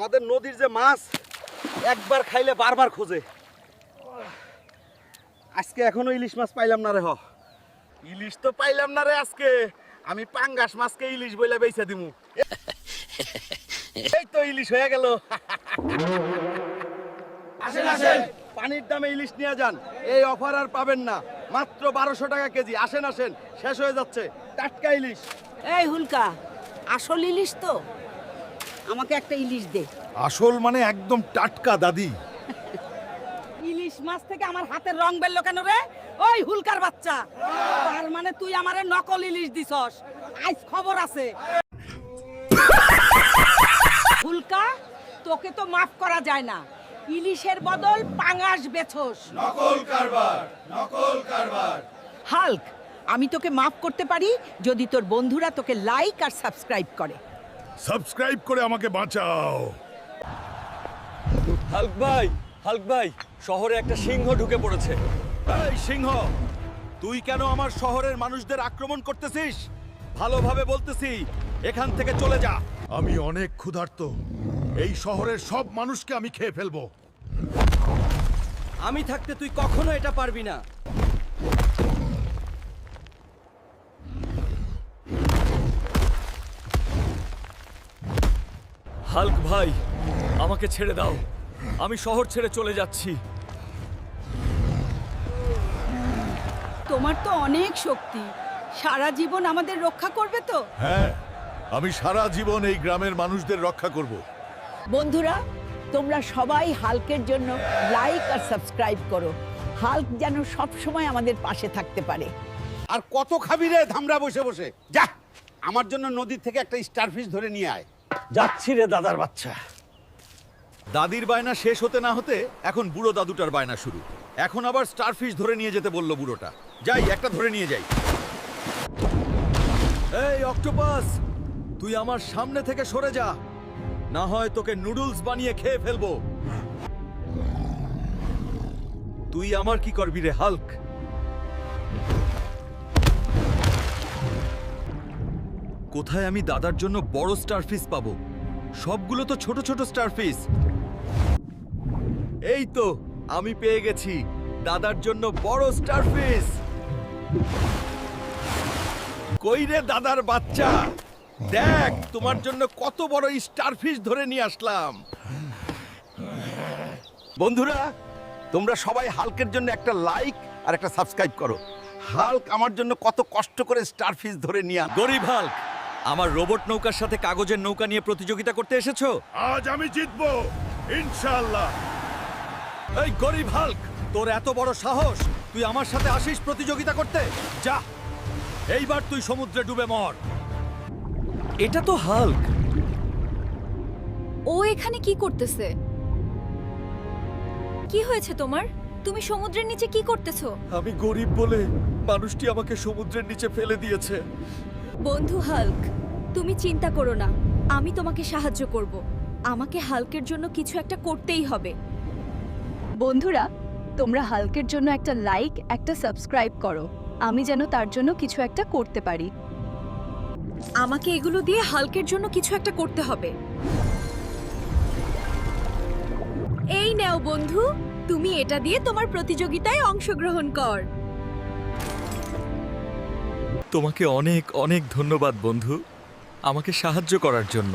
আমাদের নদীর যে মাছ একবার খাইলে বারবার খোঁজে। আজকে এখনো ইলিশ মাছ পাইলাম না রে। ইলিশ তো পাইলাম না রে আজকে। আমি পাঙ্গাস মাছকে ইলিশ বইলা বেচা দিমু। এই তো ইলিশ হয়ে গেল। আসেন আসেন, পানির দামে ইলিশ নিয়ে যান। এই অফার আর পাবেন না, মাত্র 1200 টাকা কেজি। আসেন আসেন, শেষ হয়ে যাচ্ছে। টাটকা ইলিশ। এই হুলকা, আসল ইলিশ তো? আমাকে একটা ইলিশ দে। আসল মানে একদম টাটকা দাদি। ইলিশ মাছ থেকে আমার হাতের রং বেরলো কেন রে? ওই হুলকার বাচ্চা, তার মানে তুই আমারে নকল ইলিশ দিছস। আজ খবর আছে। হুলকা, তোকে তো মাফ করা যায় না। ইলিশের বদল পাঙাশ বেছস। নকল কারবার, নকল কারবার। হাল্ক, আমি তোকে মাফ করতে পারি যদি তোর বন্ধুরা তোকে লাইক আর সাবস্ক্রাইব করে। সাবস্ক্রাইব করে আমাকে বাঁচাও। হাল্ক ভাই, শহরে একটা সিংহ ঢুকে পড়েছে। এই সিংহ, তুই কেন আমার শহরের মানুষদের আক্রমণ করতেছিস? ভালোভাবে বলতেছি, এখান থেকে চলে যা। আমি অনেক ক্ষুধার্ত। এই শহরের সব মানুষকে আমি খেয়ে ফেলবো। আমি থাকতে তুই কখনো এটা পারবি না। হাল্ক ভাই, আমাকে ছেড়ে দাও। আমি শহর ছেড়ে চলে যাচ্ছি। তোমার তো অনেক শক্তি, সারা জীবন আমাদের রক্ষা করবে তো? হ্যাঁ, আমি সারা জীবন এই গ্রামের মানুষদের রক্ষা করব। বন্ধুরা, তোমরা সবাই হাল্কের জন্য লাইক আর সাবস্ক্রাইব করো। হাল্ক যেন সব সময় আমাদের পাশে থাকতে পারে। আর কত খাবি রে ধামরা বসে বসে? যা, আমার জন্য নদীর থেকে একটা স্টারফিশ ধরে নিয়ে আয়। যাচ্ছি রে দাদার বাচ্চা। দাদির বায়না শেষ হতে না হতে এখন বুড়ো দাদুটার বায়না শুরু। এখন আবার স্টারফিশ ধরে নিয়ে যেতে বলল বুড়োটা। যাই, একটা ধরে নিয়ে যাই। এই অক্টোপাস, তুই আমার সামনে থেকে সরে যা, না হয় তোকে নুডলস বানিয়ে খেয়ে ফেলবো। তুই আমার কি করবি রে হাল্ক? কোথায় আমি দাদার জন্য বড় স্টারফিশ পাবো? সবগুলো তো ছোট ছোট স্টারফিশ। এই তো আমি পেয়ে গেছি দাদার জন্য বড় স্টারফিশ। কই রে দাদার বাচ্চা, দেখ তোমার জন্য কত বড় স্টারফিশ ধরে নিয়ে আসলাম। বন্ধুরা, তোমরা সবাই হাল্কের জন্য একটা লাইক আর একটা সাবস্ক্রাইব করো। হাল্ক আমার জন্য কত কষ্ট করে স্টারফিশ ধরে নিয়ে গরিব হাল্ক, আমার রোবট নৌকার সাথে কাগজের নৌকা নিয়ে প্রতিযোগিতা করতে এসেছো? আজ আমি জিতবো ইনশাআল্লাহ। এই গরিব হাল্ক, তোর এত বড় সাহস, তুই আমার সাথে আসিস প্রতিযোগিতা করতে? যা, এইবার তুই সমুদ্রে ডুবে মর। এটা তো হাল্ক। ও এখানে কি করতেছে? কি হয়েছে তোমার? তুমি সমুদ্রের নিচে কি করতেছো? আমি গরিব বলে মানুষটি আমাকে সমুদ্রের নিচে ফেলে দিয়েছে। বন্ধু হাল্ক, তুমি চিন্তা করো না, আমি তোমাকে সাহায্য করব। আমাকে হাল্কের জন্য কিছু একটা করতেই হবে। বন্ধুরা, তোমরা হাল্কের জন্য একটা লাইক, একটা সাবস্ক্রাইব করো। আমি যেন তার জন্য কিছু একটা করতে পারি। আমাকে এগুলো দিয়ে হাল্কের জন্য কিছু একটা করতে হবে। এই নাও বন্ধু, তুমি এটা দিয়ে তোমার প্রতিযোগিতায় অংশগ্রহণ কর। তোমাকে অনেক অনেক ধন্যবাদ বন্ধু, আমাকে সাহায্য করার জন্য।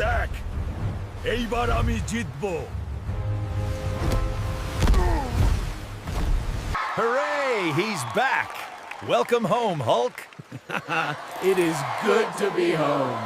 দেখ, এইবার আমি জিতবো। Hooray, he's back. Welcome home, Hulk. It is good to be home.